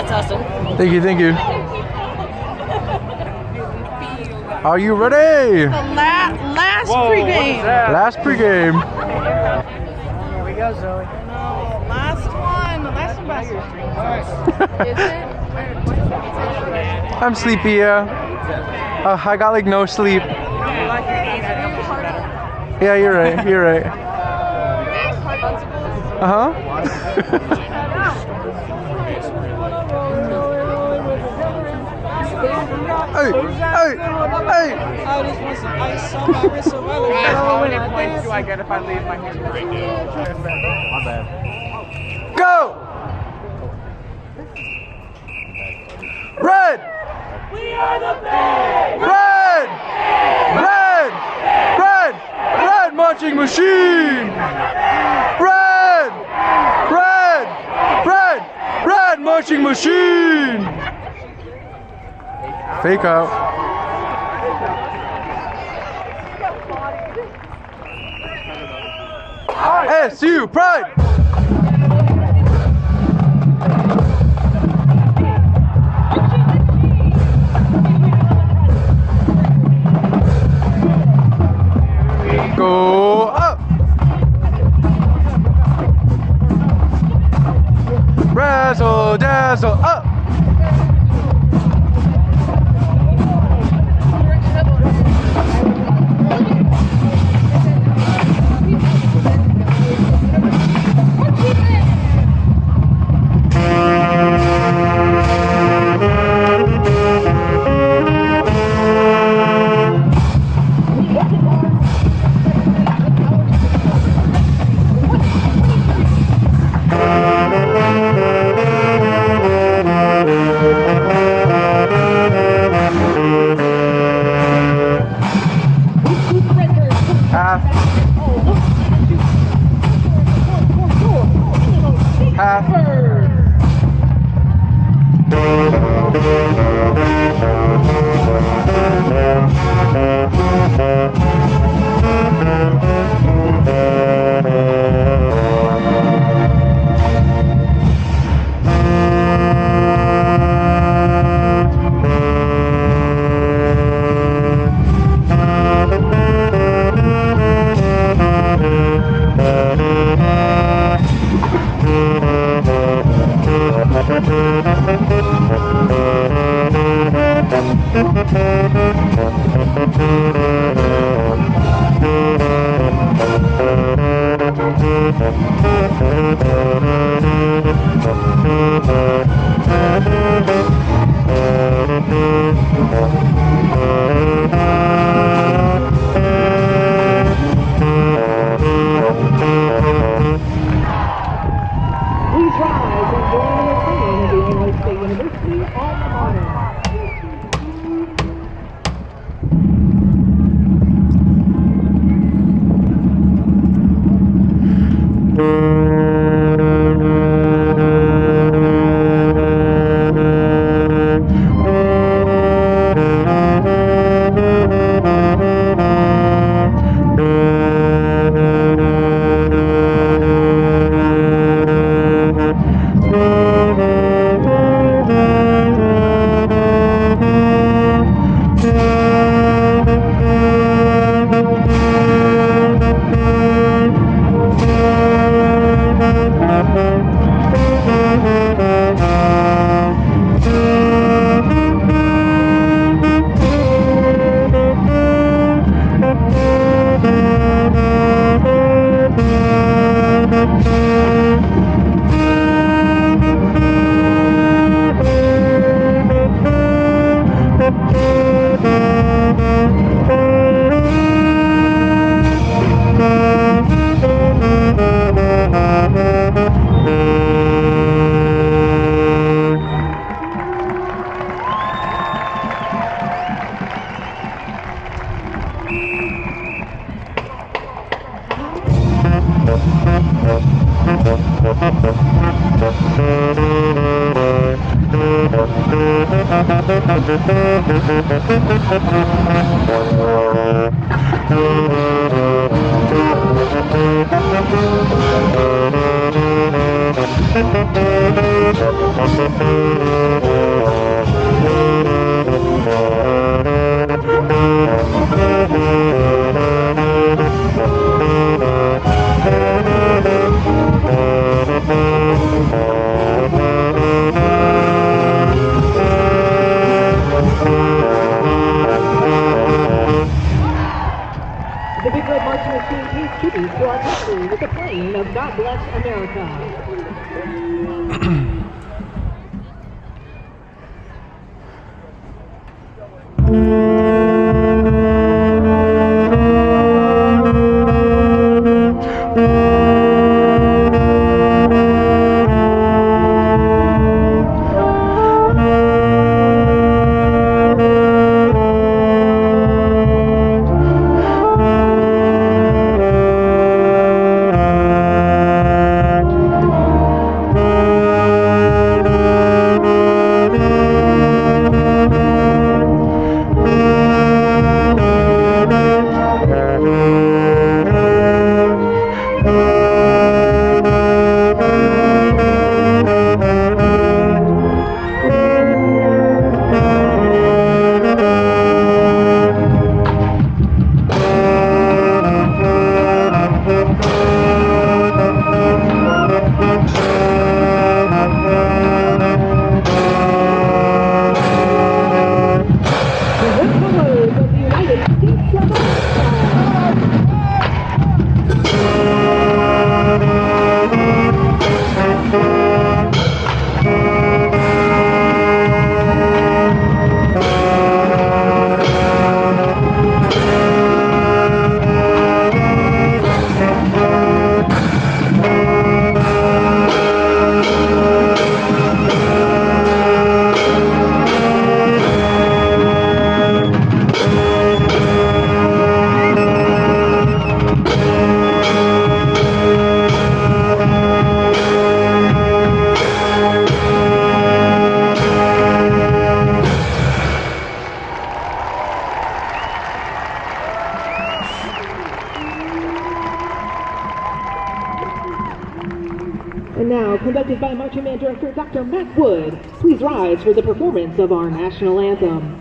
That's awesome. Thank you, thank you. Are you ready? The last pregame. Last pregame. Here we go, Zoe. No, last one. The last one basketball. Is it? I'm sleepy, yeah. I got like no sleep. Yeah, you're right, you're right. Uh-huh. Hey, hey, hey! I just want some ice on my wrist so well. How many points do I get if I leave my hand right now? My bad. Go! Red! We are the band! Red! Red! Red! Red marching machine! Red! Red! Red! Red marching machine! Fake out. SU Pride! Go up! Razzle dazzle up! Half. Half. Please rise and join in the singing of the Illinois State University alma mater. The Big Red Marching Machine pays tribute to our country with the playing of God Bless America. And now, conducted by Marching Band Director Dr. Matt Wood, please rise for the performance of our national anthem.